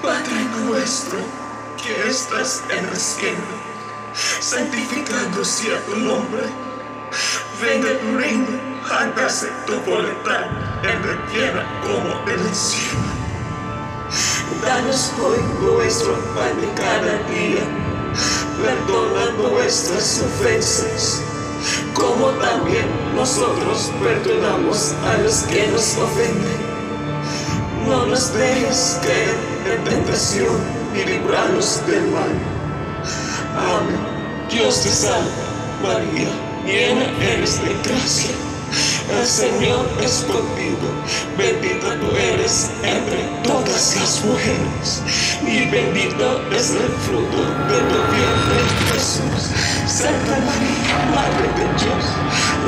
Padre nuestro, que estás en el cielo, santificado sea tu nombre. Venga tu reino, hágase tu voluntad en la tierra como en el cielo. Danos hoy nuestro pan de cada día. Perdona nuestras ofensas, como también nosotros perdonamos a los que nos ofenden. No nos dejes caer en tentación y líbranos del mal. Amén. Dios te salve, María, llena eres de gracia. El Señor es contigo, bendita tú eres entre todas las mujeres, y bendito es el fruto de tu vientre, Jesús. Santa María, Madre de Dios,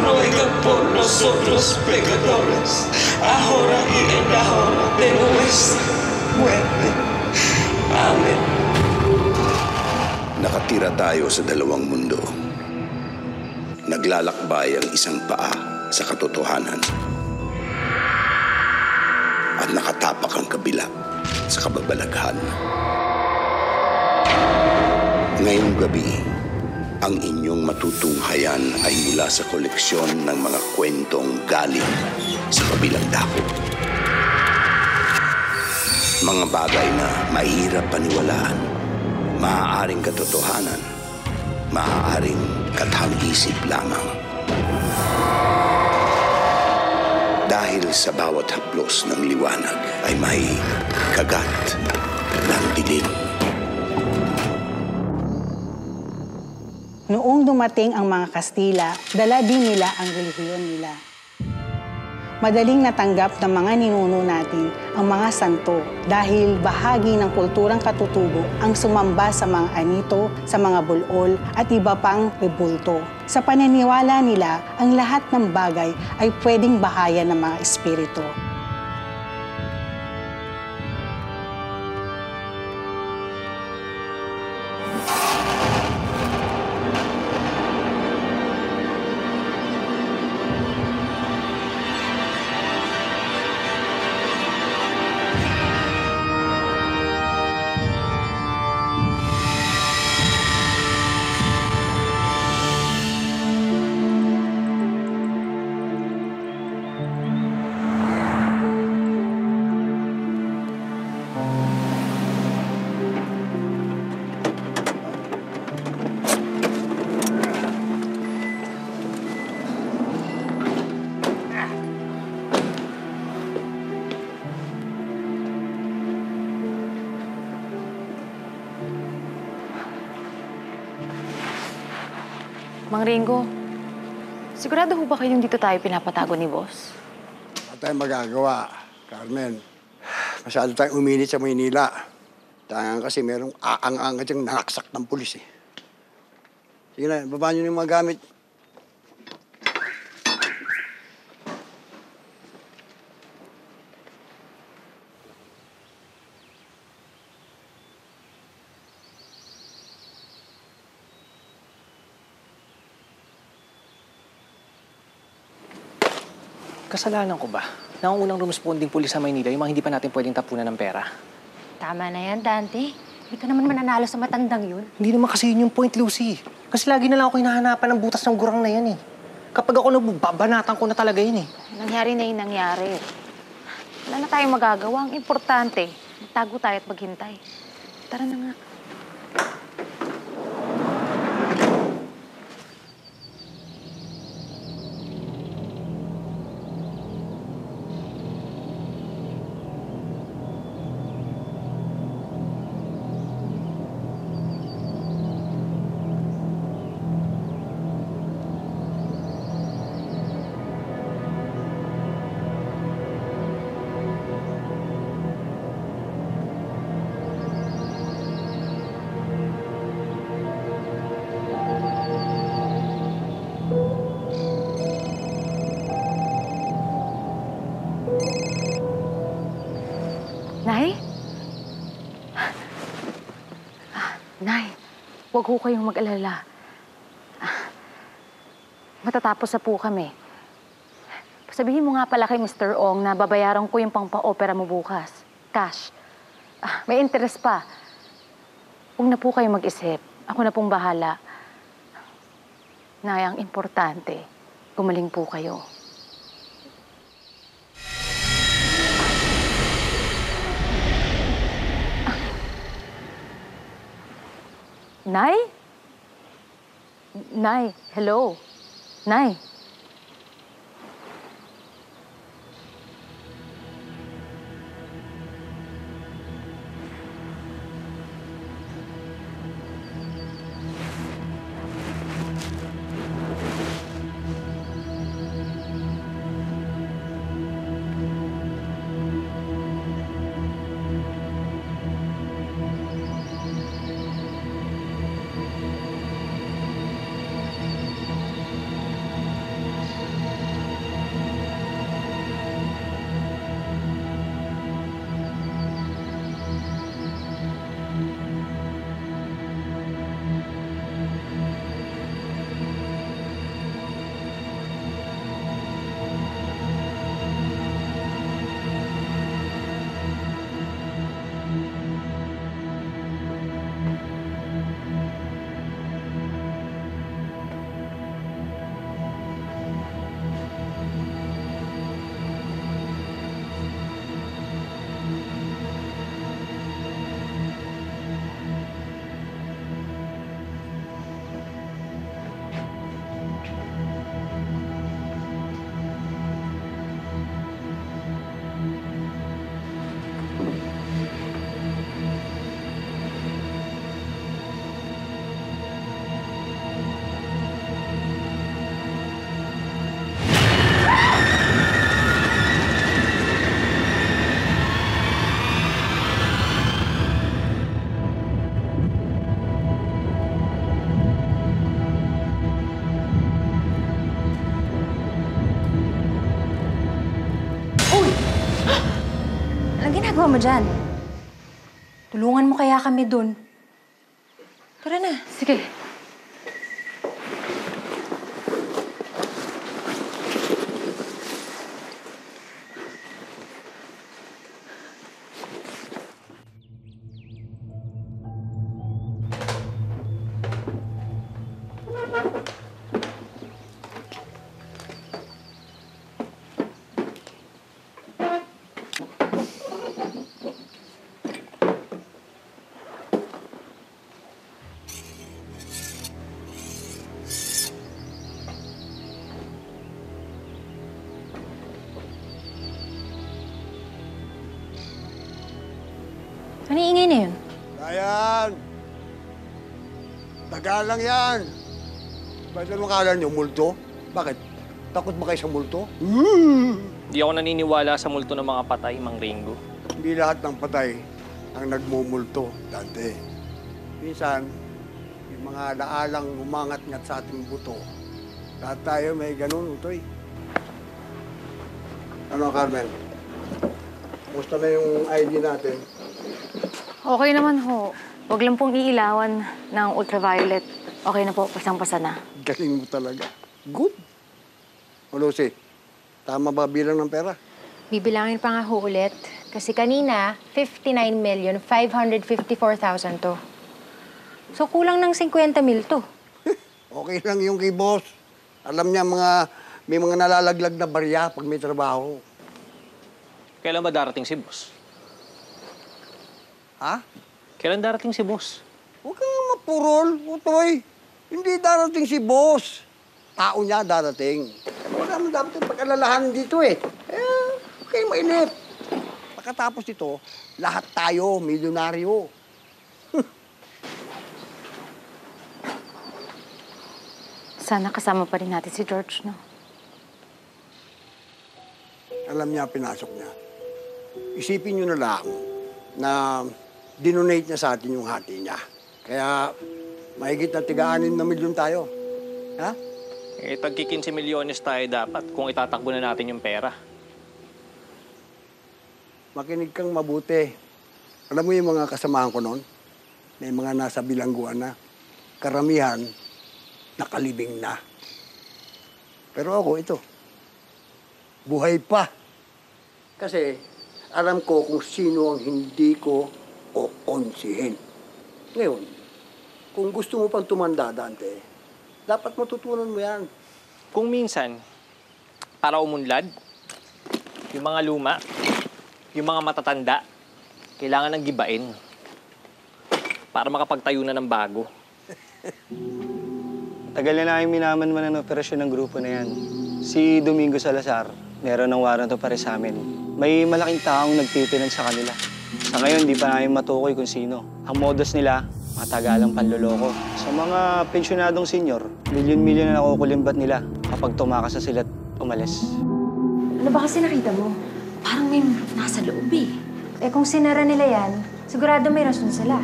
ruega por nosotros pecadores, ahora y en la hora de nuestra muerte. Amén. Nakatira tayo sa dalawang mundo. Naglalakbay ang isang paa sa katotohanan at nakatapak ang kabila sa kababalaghan. Ngayong gabi, ang inyong matutunghayan ay mula sa koleksyon ng mga kwentong galing sa kabilang dako. Mga bagay na mahirap paniwalaan, maaaring katotohanan, maaaring kathang-isip lamang. Dahil sa bawat haplos ng liwanag ay may kagat ng dilim. Noong dumating ang mga Kastila, dala din nila ang relihiyon nila. Madaling natanggap ng mga ninuno natin ang mga santo dahil bahagi ng kulturang katutubo ang sumamba sa mga anito, sa mga bulol at iba pang rebulto. Sa paniniwala nila, ang lahat ng bagay ay pwedeng bahayan ng mga espiritu. Mang Ringo, sigurado ho ba kayong dito tayo pinapatago ni boss? Wala tayong magagawa, Carmen. Masyado tayong uminit sa Maynila. Tangan kasi merong aang-anga diyang nakaksak ng pulis eh. Sige na, baba nyo yung mga gamit. Kasalanan ko ba? Na ang unang rumisponding pulis sa Maynila, yung mga hindi pa natin pwedeng tapunan ng pera. Tama na yan, Dante. Hindi ka naman mananalo sa matandang yun. Hindi naman kasi yun yung point, Lucy. Kasi lagi na lang ako hinahanapan ng butas ng gurang na yan eh. Kapag ako nabubabanatan ko na talaga yun eh. Nangyari na yung nangyari. Wala na tayong magagawa. Ang importante, magtago tayo at maghintay. Tara na nga. Nay? Nay, huwag ho kayong mag-alala. Matatapos na po kami. Sabihin mo nga pala kay Mr. Ong na babayaran ko yung pang-pa-opera mo bukas. Cash. May interest pa. Huwag na po kayo mag-isip. Ako na pong bahala. Nay, ang importante, gumaling po kayo. Nay? Nay, hello. Nay. Anong ginagawa mo dyan? Tulungan mo kaya kami dun. Tara na. Sige. Ano yung ingay na yun? Ayan! Tagal lang yan. Bakit ano akala niyo, multo? Bakit? Takot ba kayo sa multo? Hindi ako naniniwala sa multo ng mga patay, Mang Ringo. Hindi lahat ng patay ang nagmumulto, Dante. Minsan, yung mga laalang umangat-ngat sa ating buto. Lahat tayo may ganun, Utoy. Ano, Carmen? Kumusta na yung ID natin? Okay naman ho. Huwag lang pong iilawan ng ultraviolet. Okay na po, pasang-pasa na. Galing mo talaga. Good. O, Lucy, tama ba bilang ng pera? Bibilangin pa nga ho ulit. Kasi kanina, 59,554,000 to. So, kulang ng 50 mil to. Okay lang yung kay boss. Alam niya may mga nalalaglag na barya pag may trabaho. Kailan ba darating si boss? Ha? Kailan darating si boss? Huwag kang mapurol, Utoy. Hindi darating si boss. Tao niya darating. Wala naman dapat yung pag-alalahanin dito eh. Okay, mainit. Pagkatapos ito, lahat tayo milyonaryo. Sana kasama pa rin natin si George, no? Alam niya, pinasok niya. Isipin niyo na lang na dinonate niya sa atin yung hati niya. Kaya mahigit na tig-6 na milyon tayo. Ha? Eh, tagki-15 milyones tayo dapat kung itatakbo na natin yung pera. Makinig kang mabuti. Alam mo yung mga kasamahan ko noon? May mga nasa bilangguan na. Karamihan, nakalibing na. Pero ako, ito. Buhay pa. Kasi alam ko kung sino ang hindi ko o onsihin. Ngayon, kung gusto mo pang tumanda, Dante, dapat matutunan mo yan. Kung minsan, para umunlad, yung mga luma, yung mga matatanda, kailangan ng gibain para makapagtayo na ng bago. Tagal na namin minaman-manan ng operasyon ng grupo na yan. Si Domingo Salazar, meron ng warrant of arrest sa amin. May malaking taong nagtitinan sa kanila. Sa ngayon, di pa namin matukoy kung sino. Ang modus nila, matagalang panloloko. Sa mga pensyonadong senior, milyon-milyon na nakukulimbat nila kapag tumakas na sila at umalis. Ano ba kasi nakita mo? Parang may nasa loob eh. Eh kung sinara nila yan, sigurado may rason sila.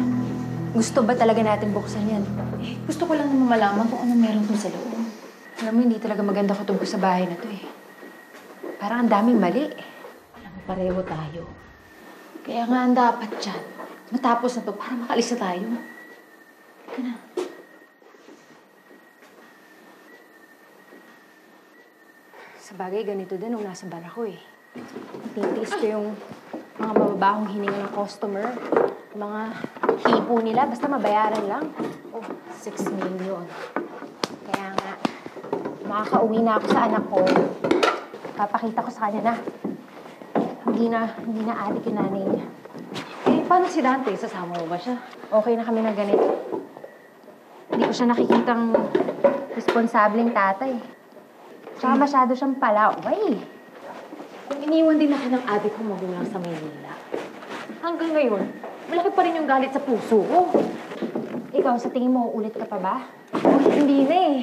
Gusto ba talaga natin buksan yan? Eh, gusto ko lang naman malaman kung ano meron dun sa loob. Alam mo, hindi talaga maganda katubo sa bahay na to eh. Parang ang daming mali. Alam mo, pareho tayo. Kaya nga ang dapat dyan, matapos na to para makalis na tayo. Ika na. Sa bagay, ganito din nung nasa bar ako eh. Titiis ko yung mga mababahong hininga ng customer. Mga hipo nila, basta mabayaran lang. Oh, 6 million. Kaya nga, makakauwi na ako sa anak ko. Papakita ko sa kanya na hindi na adik yung nanay niya. Eh, paano si Dante? Sasama mo ba siya? Okay na kami na ganito. Hindi ko siya nakikitang responsableng tatay. Tsaka masyado siyang palaway. Kung iniwan din ako ng adik kong magulang sa Maynila, hanggang ngayon, malaki pa rin yung galit sa puso ko. Ikaw, sa tingin mo, ulit ka pa ba? Oh, hindi na eh.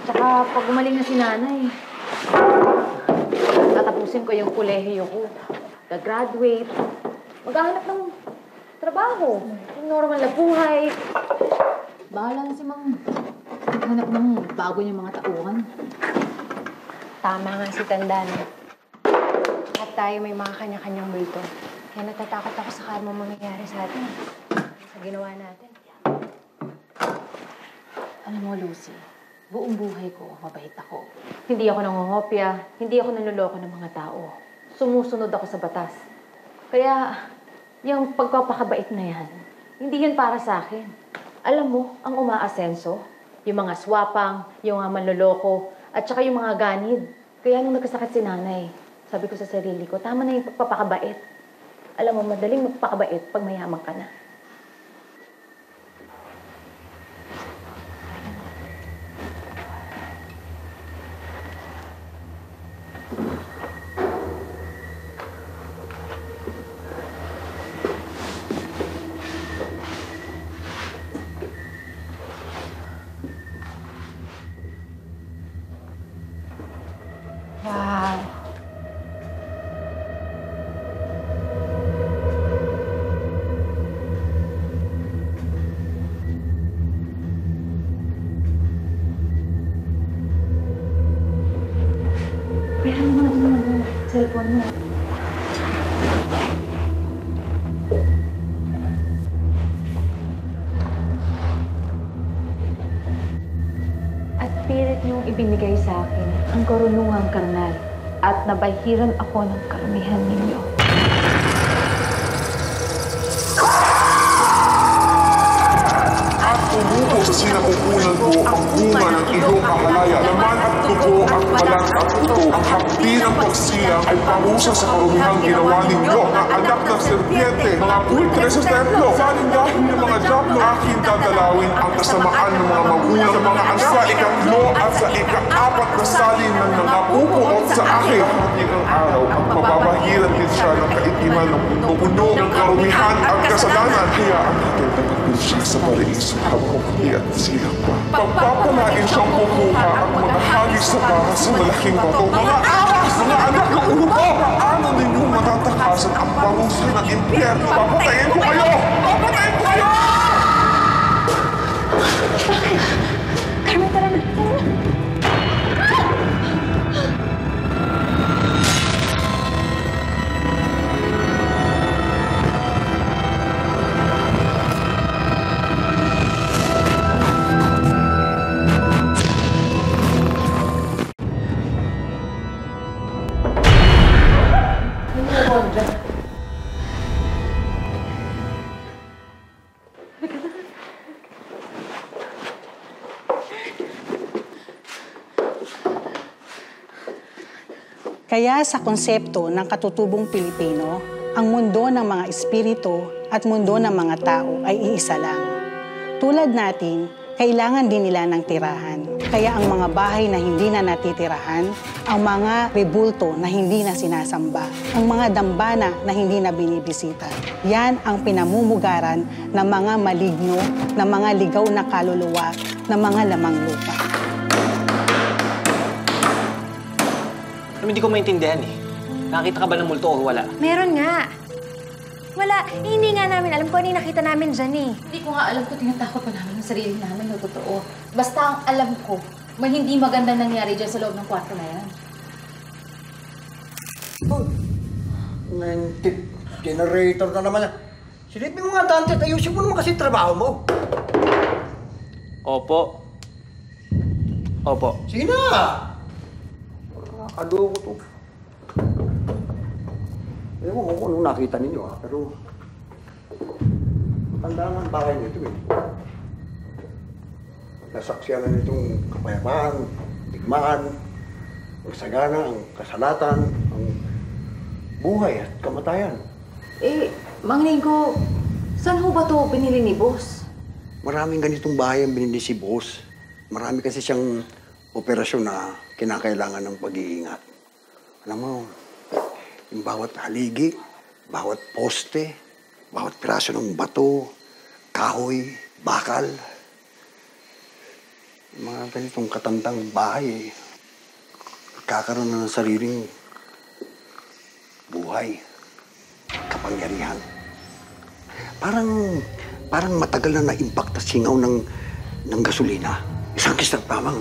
Tsaka pag gumaling na si nanay, tatapusin ko yung kolehiyo ko. Gagraduate. Maghahanap ng trabaho. Yung normal na buhay. Bahala na si Mang maghanap ng bago niyang mga tauhan. Tama nga si Tandaan. At tayo may mga kanya-kanyang multo. Kaya natatakot ako sa karma mangyayari sa atin. Sa ginawa natin. Alam mo, Lucy, buong buhay ko, mabait ako. Hindi ako nangongopya, hindi ako nanloloko ng mga tao. Sumusunod ako sa batas. Kaya, yung pagpapakabait na yan, hindi yun para sa akin. Alam mo, ang umaasenso, yung mga swapang, yung mga manloloko, at saka yung mga ganid. Kaya nung nagkasakit si nanay, sabi ko sa sarili ko, tama na yung pagpapakabait. Alam mo, madaling magpakabait pag mayaman ka na. Wow. Meron mo naman cellphone mo. At pilit niyong ibinigay sa akin ang karunungang karnal at nabahiran ako ng karamihan ninyo. Tumuko sa sinapupunan ko ang bunga ng iyong kahalaya. Laman at dugo at balat at buto. Ang hapdi ng pagsilang ay parusa sa karumihang ginawa ninyo. Mga anak ng serpiente, mga buitre sa templo. Salindahin ng mga diablo, aking dadalawin ang kasamaan ng mga magulang ng mga anak. Sa ikatlo at sa ika-apat na salin ng mga pupuot sa akin. Ang araw, ang pababahiran din siya ng kaitiman ng puno ng karumihan at kasalanan. Kaya ang aking siya sa paraiso habang hindi at silang pa. Pagpapalain siyang kukuha at mga hagis sa para sa malaking bato. Mga ahas! Mga anak ng ulo ko! Paano ninyong matatakasan ang parusa ng impyerno? Papatayin ko kayo! Papatayin ko kayo! Carmen, tara na! Kaya sa konsepto ng katutubong Pilipino, ang mundo ng mga espiritu at mundo ng mga tao ay iisa lang. Tulad natin, kailangan din nila ng tirahan. Kaya ang mga bahay na hindi na natitirahan, ang mga rebulto na hindi na sinasamba, ang mga dambana na hindi na binibisita. Yan ang pinamumugaran ng mga maligno, ng mga ligaw na kaluluwa, ng mga lamang lupa. Hindi ko maintindihan eh. Nakita ka ba ng multo o wala? Meron nga. Wala. Hindi nga namin alam kung ano yung nakita namin dyan eh. Hindi ko nga alam kung tinatakot pa namin ang sarili namin o totoo. Basta ang alam ko, may hindi maganda nangyari dyan sa loob ng kwarto na yan. Generator na naman. Silipin mo nga, Dante, at ayusin mo naman kasi trabaho mo. Opo. Opo. Sige na! Nakakado ko to. Ewan ko kung anong nakita ninyo pero tanda nga ang bahay nito eh. Nasaksiyan na nitong kapayapaan, digmaan, ang sagana, ang kasalatan, ang buhay at kamatayan. Mang Linggo, saan ho ba ito binili ni Boss? Maraming ganitong bahay ang binili si Boss. Marami kasi siyang operasyon na kinakailangan ng pag-iingat. Alam mo, yung bawat haligi, bawat poste, bawat piraso ng bato, kahoy, bakal. Yung mga ganitong katandang bahay, kakaroon na ng sariling buhay, kapangyarihan. Parang matagal na na-impact na singaw ng gasolina. Isang kislap lamang.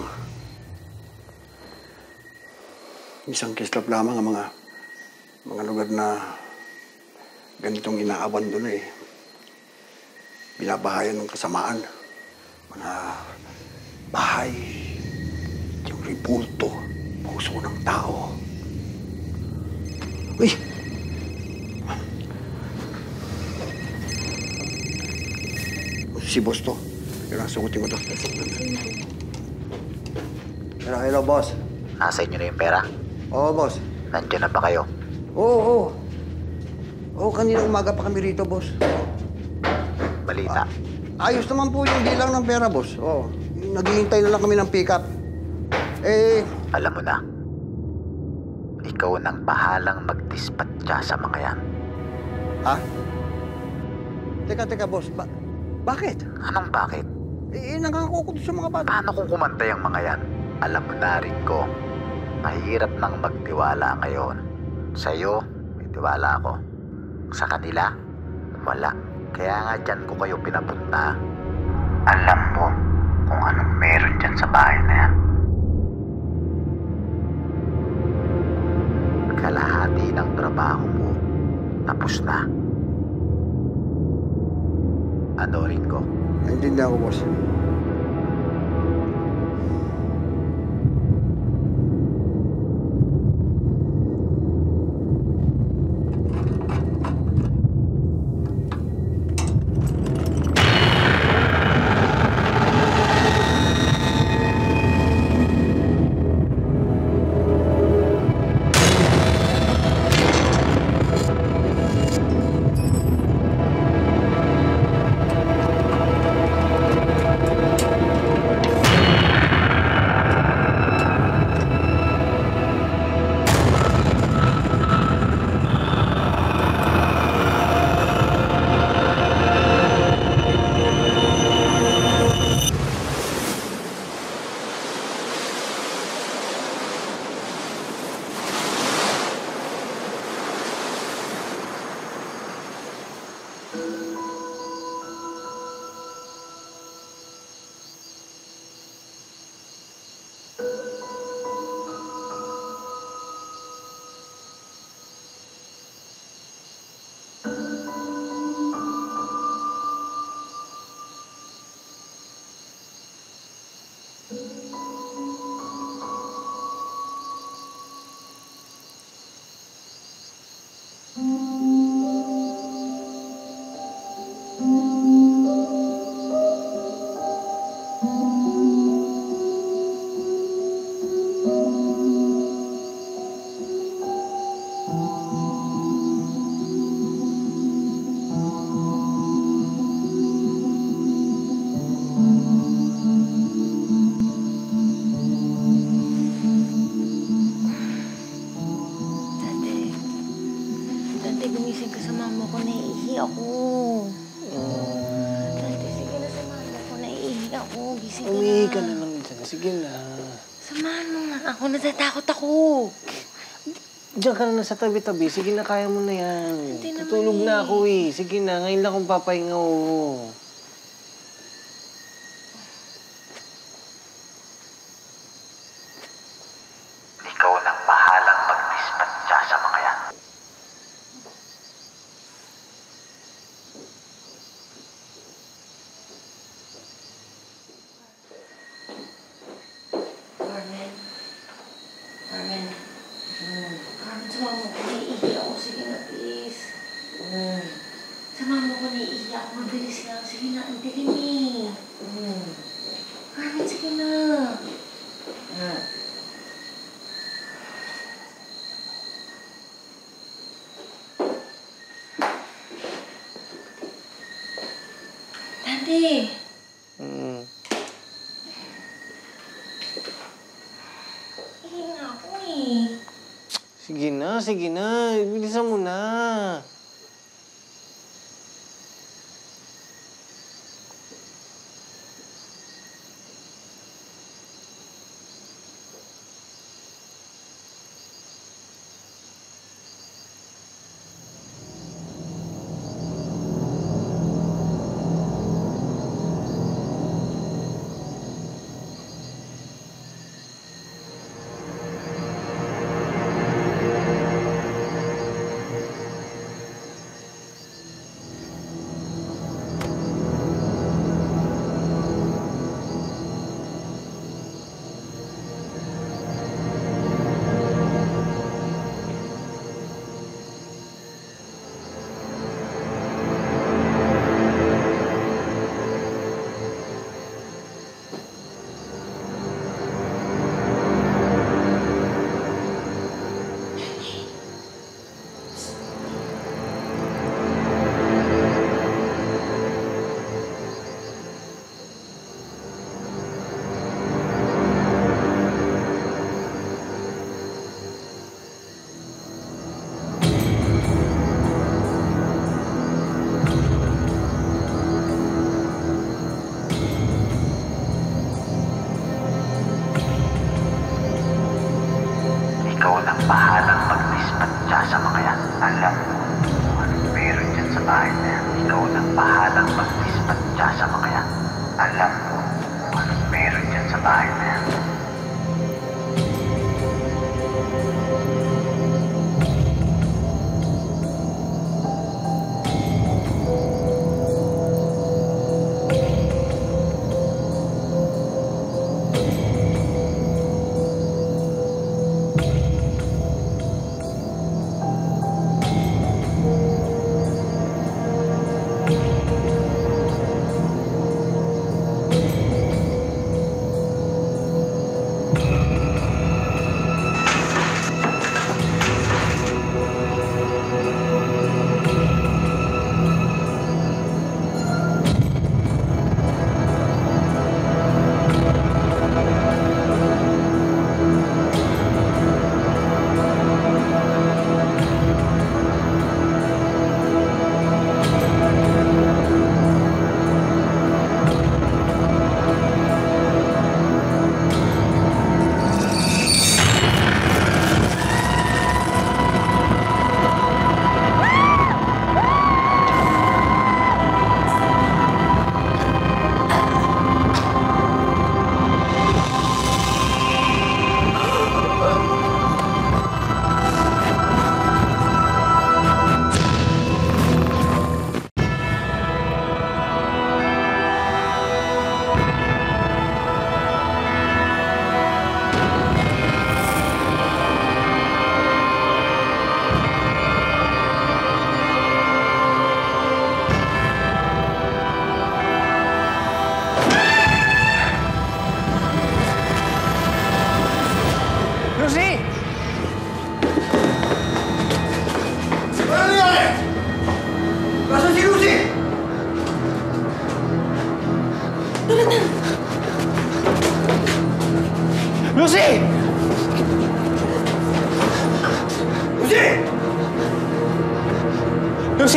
Isang kislap lamang ang mga lugar na ganitong inaabandon eh. Binabahayan ng kasamaan. Mga bahay, yung rebulto, puso ng tao. Uy! Si boss to. Kailangan sugutin ko to. Hello, boss. Nasa inyo na yung pera? Oo, boss. Nandiyan na ba kayo? Oo. Kanina umaga pa kami rito, boss. Balita. Ayos naman po yung bilang ng pera, boss. Oo. Naghihintay na lang kami ng pick-up. Alam mo na, ikaw nang bahalang mag-dispatcha sa mga yan. Ha? Teka, boss. Bakit? Anong bakit? Nangako ko sa mga bata. Paano kung kumantay ang mga yan? Alam mo na rin ko, mahirap nang magtiwala ngayon. Sa'yo, may tiwala ako. Sa kanila, wala. Kaya nga dyan ko kayo pinapunta. Alam mo kung anong meron dyan sa bahay na yan. Kalahati ng trabaho mo, tapos na. Ano, Ringo? Naintindihan ko, boss. Sumama ko, naiihi ako. Dante, sige na, sumama ko, naiihi ako. Gising ka na. Umihi ka na lang dyan. Sige na. Samahan mo nga ako, natatakot ako. Diyan ka na sa tabi-tabi. Sige na, kaya mo na yan. Tutulog na ako eh. Sige na, ngayon lang akong papahinga oo. Ikaw nang bahalang magdispatcha sa mga yan. Carmen. Carmen. Carmen, sumama ko, naiihi ako. Sige na, please. Sumama ko, naiihi ako. Mabilis lang. Sige na, ang dilim eh. Carmen, sige na. Dante. Ihi nga ako eh. Sige na, sige na. Bilisan mo na. Ikaw nang bahalang magdispatcha sa mga yan. Alam mo anong meron dyan sa bahay na yan. Ikaw nang bahalang magdispatcha sa mga yan. Alam mo anong meron dyan sa bahay na yan.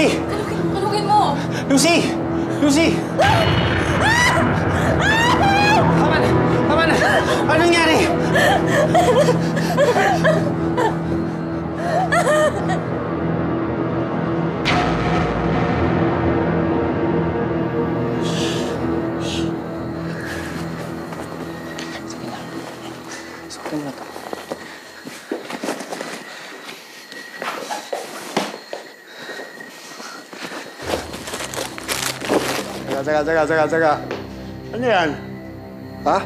Lucy! Tulungin mo! Lucy! Lucy! Tama na! Tama na! Ano nangyari? Sige na. Suotin mo na to. Teka. Ano yan? Ha?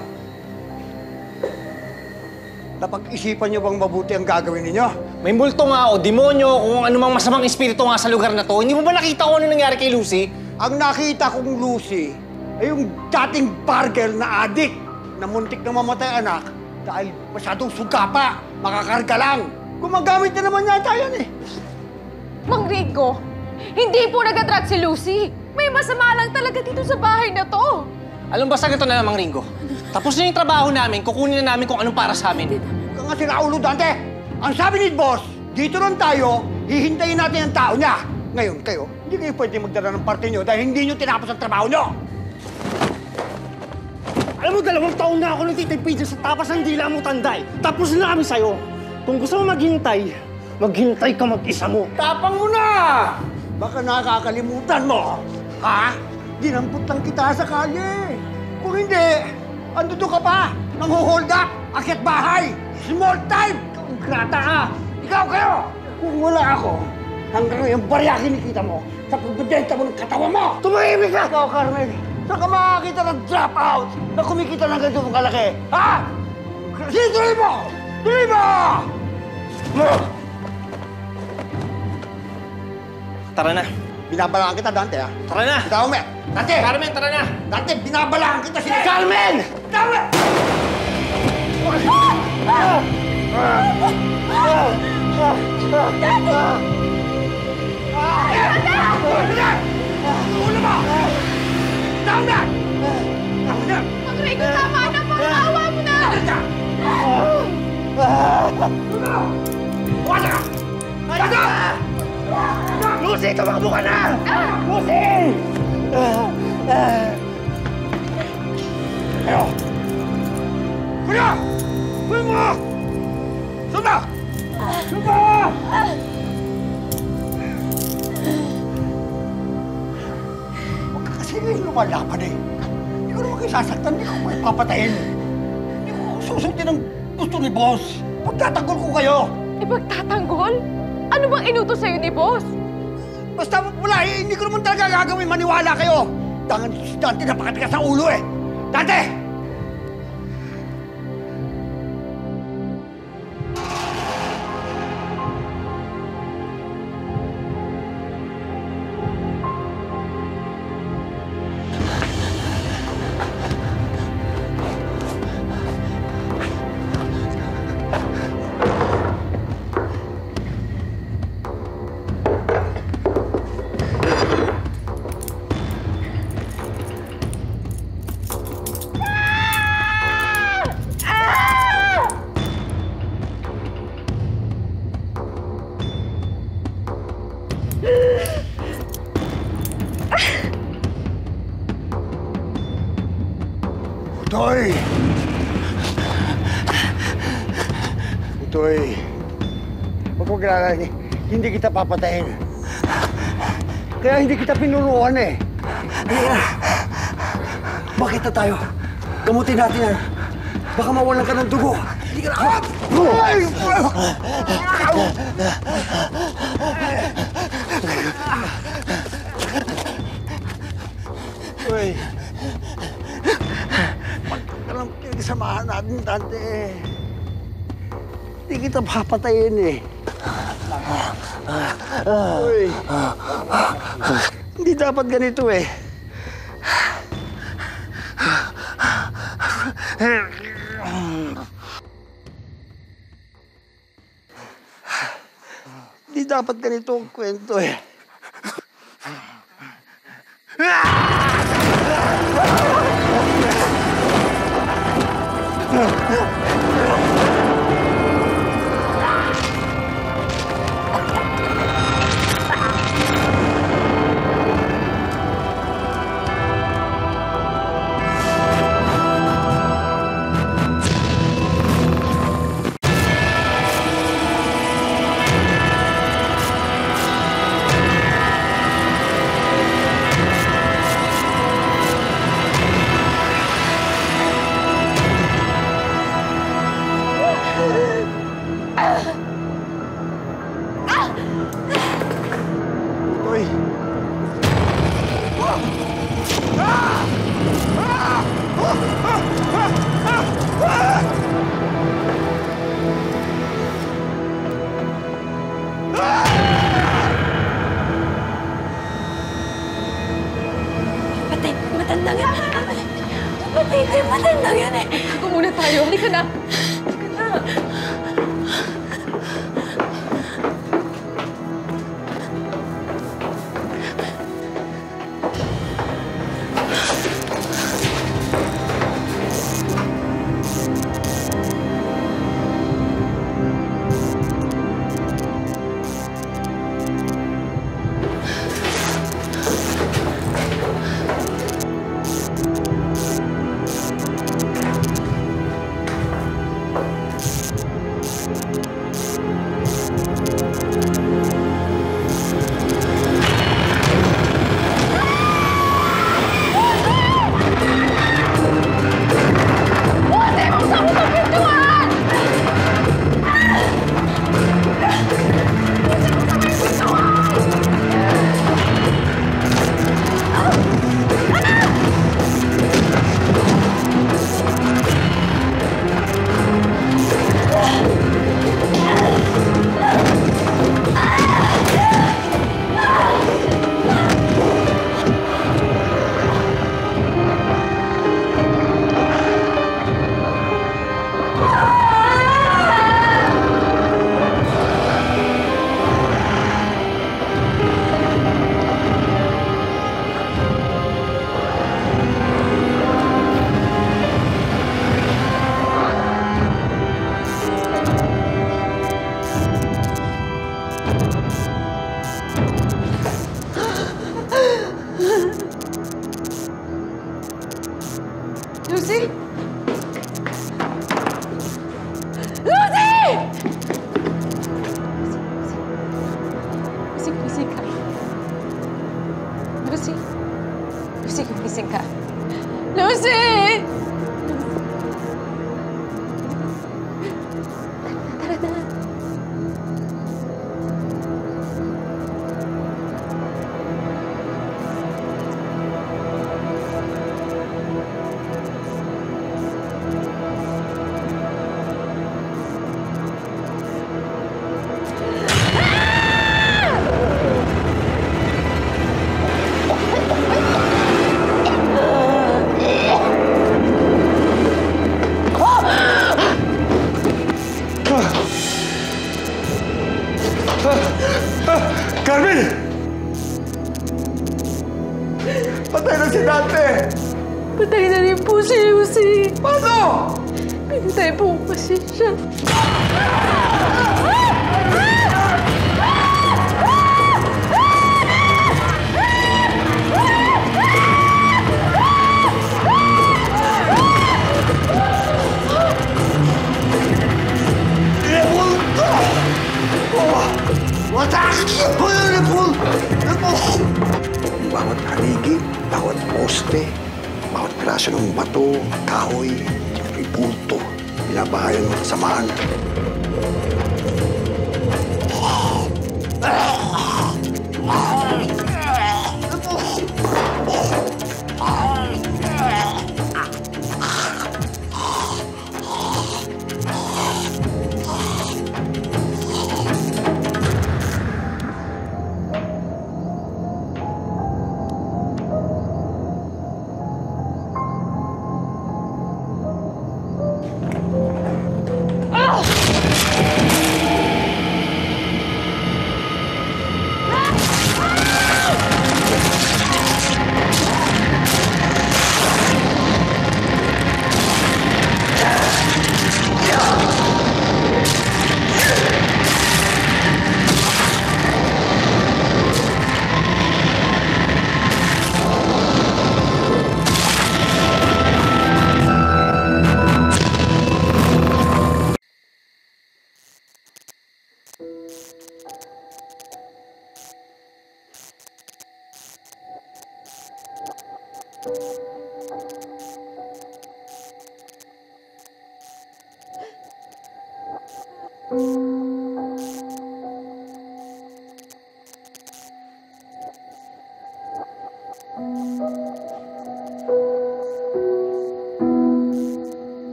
Napag-isipan niyo bang mabuti ang gagawin ninyo? May multo nga o demonyo kung anumang masamang espiritu nga sa lugar na to. Hindi mo ba nakita kung ano nangyari kay Lucy? Ang nakita kong Lucy ay yung dating bargel na adik na muntik na mamatay anak dahil masyadong suga pa, makakarga lang. Gumagamit na naman yata yan eh. Mang Rico, hindi po nag-attract si Lucy. May masama lang talaga dito sa bahay na to. Alam ba sa ganito na lang, Mang Ringo? Tapos na yung trabaho namin, kukunin na namin kung anong para sa amin. Huwag ka nga sinaulo, Dante! Ang sabi ni boss, dito lang tayo, hihintayin natin ang tao niya. Ngayon, kayo, hindi kayo pwede magdala ng parte niyo dahil hindi niyo tinapos ang trabaho niyo. Alam mo, 2 taon na ako nagtitipid dyan sa tapas ng dila mo, Tanday. Tapos na kami sa'yo. Kung gusto mo maghintay, maghintay ka mag-isa mo. Tapang mo na! Baka nakakalimutan mo. Ha? Dinampot lang kita sa kalye. Kung hindi, andudo ka pa. Nang-hold up, akyat bahay. Small time. Grata ka. Ikaw kayo. Kung wala ako, hanggang ngayon barya kinikita mo sa pagbebenta mo ng katawan mo. Tumahimik ka! Ikaw, Carmen. Saan ka makakita ng dropout na kumikita ng ganito mong kalaki? Ha? Sige, tuloy mo! Tuloy mo! Tara na. Binabalaan kita, Dante, ha? Tara na! Ikaw, Mer! Dante! Carmen, tara na! Dante, binabalaan kita sila! Carmen! Carmen! Ulo mo! Down na! Mang Rico, tama na! Pang-awa mo na! Wala ka! Dito! Lucy, tumakbo ka na! Lucy! Ayo! Kuya! Kuya mo! Sunda! Sunda! Huwag ka kasi lumalaban eh. Hindi ko naman kayo sasaktan, hindi ko kayo papatayin. Hindi ko susundin ang gusto ni boss. Pagtatanggol ko kayo! Ipagtatanggol? Ano bang inutos sa'yo ni boss? Basta wala eh, hindi ko naman talaga gagawin, maniwala kayo. Tangan si Dante, napakatigas sa ulo eh. Dante! Utoy! Utoy, huwag mong kailangan, hindi kita papatayin. Kaya hindi kita pinuruan eh. Bakit na tayo? Gamutin natin yan. Baka mawalan ka ng dugo. Hindi ka na... Uy! Alam ko yung samahan natin, Dante. Hindi kita papatayin eh. Uy! Hindi dapat ganito eh. Hindi dapat ganito ang kwento eh. Patay na yung matandang yan. Patay na yung matandang yan eh. Ako muna tayo. Halika na. Halika na. Lucy! Lucy! Lucy, gising ka. Lucy! Lucy, gising ka. Lucy! Tara na. Carmen! Patay na si Dante! Patay na rin po si Lucy. Paano? Pinatay po kasi siya. Bawat haligi, bawat poste, bawat piraso ng bato, kahoy, may punto, binabahayan ng kasamaan.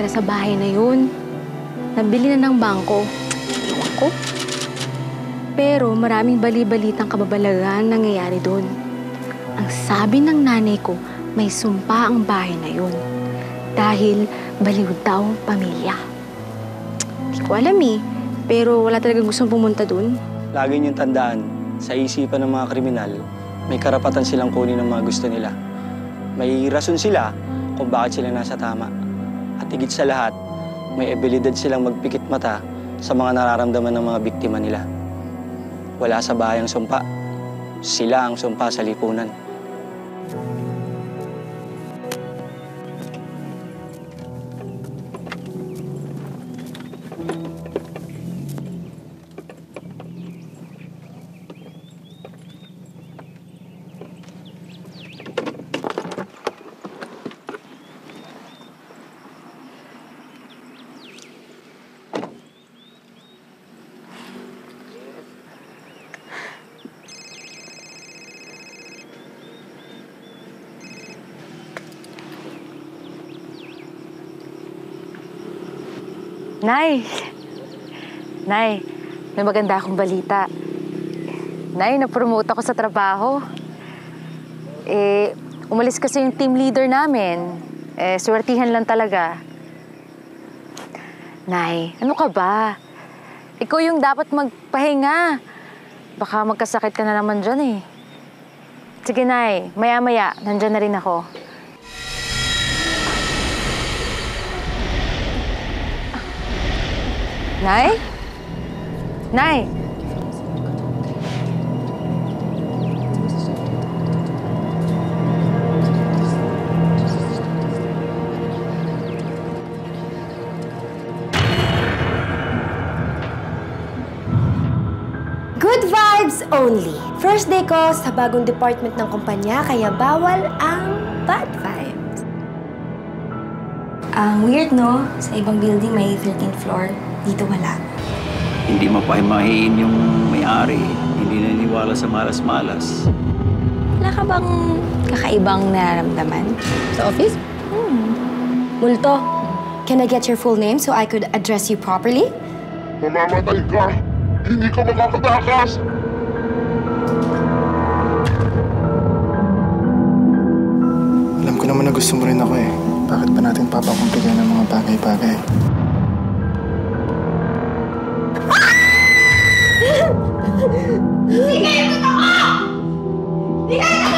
sa bahay na yun. Nabili na ng bangko. Ewan ko. Pero maraming bali-balitang kababalaghan nangyayari doon. Ang sabi ng nanay ko, may sumpa ang bahay na yun. Dahil baliw daw ang pamilya. Hindi ko alam eh, pero wala talaga gustong pumunta doon. Lagi niyong tandaan, sa isipan ng mga kriminal, may karapatan silang kunin ng mga gusto nila. May rason sila kung bakit sila nasa tama. At higit sa lahat, may abilidad silang magpikit mata sa mga nararamdaman ng mga biktima nila. Wala sa bahayang sumpa. Sila ang sumpa sa lipunan. Nay! Nay, may maganda akong balita. Nay, na-promote ako sa trabaho. Umalis kasi yung team leader namin. Swertihan lang talaga. Nay, ano ka ba? Ikaw yung dapat magpahinga. Baka magkasakit ka na naman dyan eh. Sige, Nay. Maya-maya, nandyan na rin ako. Nay? Nay? Good vibes only. First day ko sa bagong department ng kumpanya, kaya bawal ang bad vibes. Ang weird, no? Sa ibang building may 13th floor. Dito wala. Hindi mapahimahin yung may-ari. Hindi naniniwala sa malas-malas. Wala ka bang kakaibang nararamdaman? Sa office? Multo, can I get your full name so I could address you properly? Mamamatay ka! Hindi ka makakatakas! Alam ko naman na gusto mo rin ako eh. Bakit ba natin papakomplikahin ng mga bagay-bagay? Hindi kayo totoo! Hindi kayo